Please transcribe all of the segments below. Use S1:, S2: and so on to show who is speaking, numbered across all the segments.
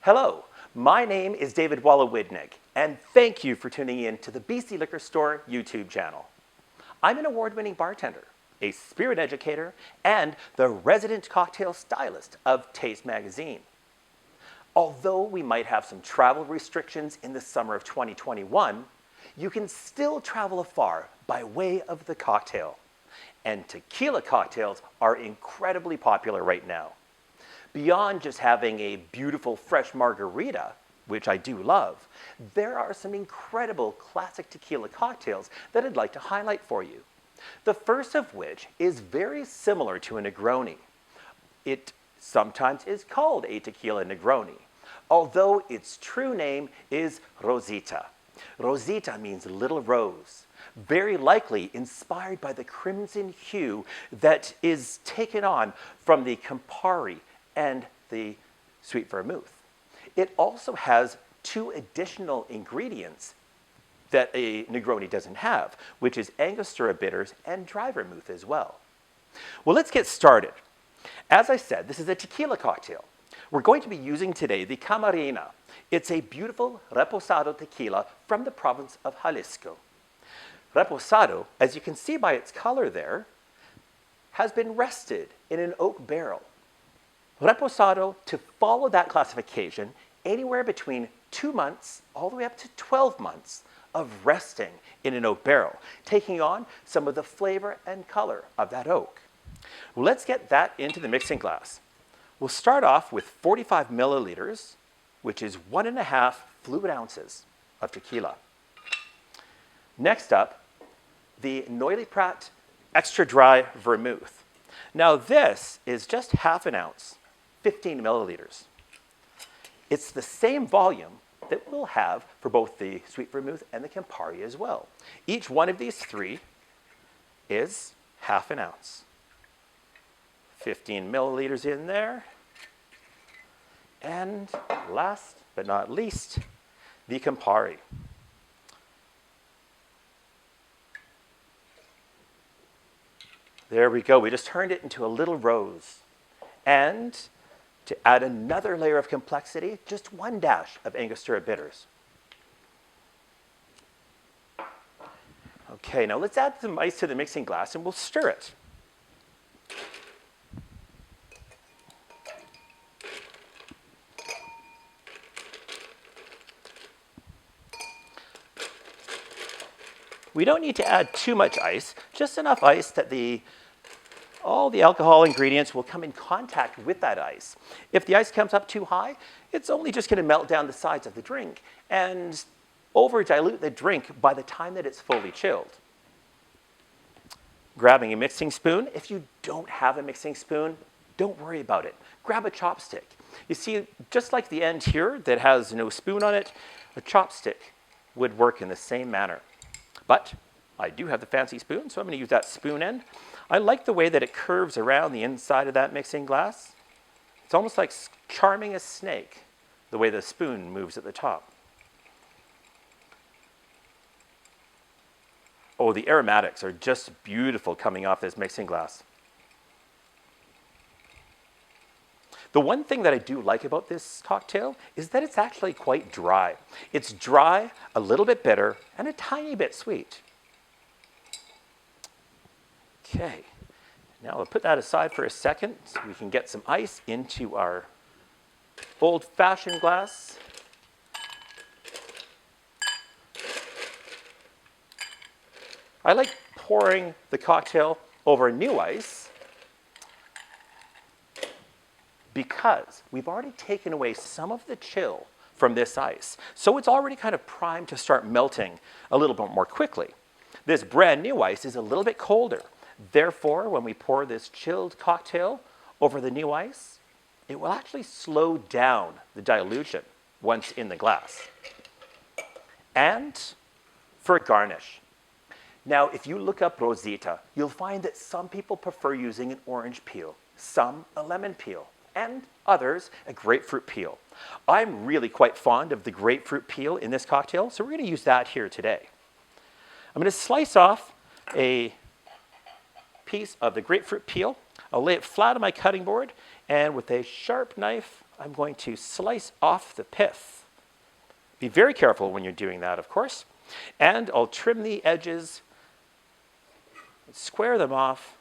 S1: Hello, my name is David Wolowidnyk, and thank you for tuning in to the BC Liquor Store YouTube channel. I'm an award-winning bartender, a spirit educator, and the resident cocktail stylist of Taste Magazine. Although we might have some travel restrictions in the summer of 2021, you can still travel afar by way of the cocktail. And tequila cocktails are incredibly popular right now. Beyond just having a beautiful fresh margarita, which I do love, there are some incredible classic tequila cocktails that I'd like to highlight for you. The first of which is very similar to a Negroni. It sometimes is called a tequila Negroni, although its true name is Rosita. Rosita means little rose, very likely inspired by the crimson hue that is taken on from the Campari and the sweet vermouth. It also has two additional ingredients that a Negroni doesn't have, which is Angostura bitters and dry vermouth as well. Well, let's get started. As I said, this is a tequila cocktail. We're going to be using today the Camarena. It's a beautiful reposado tequila from the province of Jalisco. Reposado, as you can see by its color there, has been rested in an oak barrel. Reposado, to follow that classification, anywhere between 2 months all the way up to 12 months of resting in an oak barrel, taking on some of the flavor and color of that oak. Well, let's get that into the mixing glass. We'll start off with 45 milliliters, which is 1.5 fluid ounces of tequila. Next up, the Noilly Prat Extra Dry Vermouth. Now this is just half an ounce, 15 milliliters. It's the same volume that we'll have for both the sweet vermouth and the Campari as well. Each one of these three is half an ounce. 15 milliliters in there. And last but not least, the Campari. There we go. We just turned it into a little rose. And to add another layer of complexity, just 1 dash of Angostura bitters. Okay, now let's add some ice to the mixing glass and we'll stir it. We don't need to add too much ice, just enough ice that all the alcohol ingredients will come in contact with that ice. If the ice comes up too high, it's only just going to melt down the sides of the drink and over dilute the drink by the time that it's fully chilled. Grabbing a mixing spoon. If you don't have a mixing spoon, don't worry about it. Grab a chopstick. You see, just like the end here that has no spoon on it, a chopstick would work in the same manner. But I do have the fancy spoon, so I'm going to use that spoon end. I like the way that it curves around the inside of that mixing glass. It's almost like charming a snake, the way the spoon moves at the top. Oh, the aromatics are just beautiful coming off this mixing glass. The one thing that I do like about this cocktail is that it's actually quite dry. It's dry, a little bit bitter, and a tiny bit sweet. Okay, now we'll put that aside for a second so we can get some ice into our old-fashioned glass. I like pouring the cocktail over new ice because we've already taken away some of the chill from this ice. So it's already kind of primed to start melting a little bit more quickly. This brand new ice is a little bit colder. Therefore, when we pour this chilled cocktail over the new ice, it will actually slow down the dilution once in the glass. And for a garnish. Now, if you look up Rosita, you'll find that some people prefer using an orange peel, some a lemon peel, and others a grapefruit peel. I'm really quite fond of the grapefruit peel in this cocktail, so we're going to use that here today. I'm going to slice off a piece of the grapefruit peel. I'll lay it flat on my cutting board, and with a sharp knife, I'm going to slice off the pith. Be very careful when you're doing that, of course. And I'll trim the edges, square them off,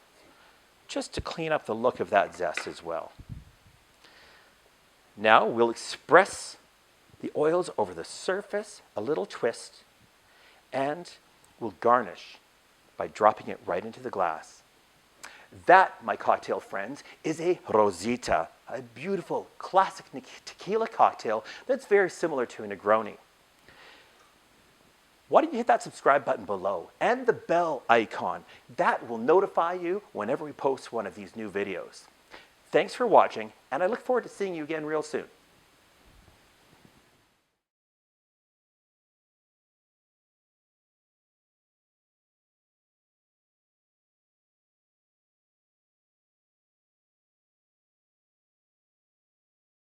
S1: just to clean up the look of that zest as well. Now we'll express the oils over the surface, a little twist, and we'll garnish by dropping it right into the glass. That, my cocktail friends, is a Rosita, a beautiful classic tequila cocktail that's very similar to a Negroni. Why don't you hit that subscribe button below and the bell icon? That will notify you whenever we post one of these new videos. Thanks for watching, and I look forward to seeing you again real soon.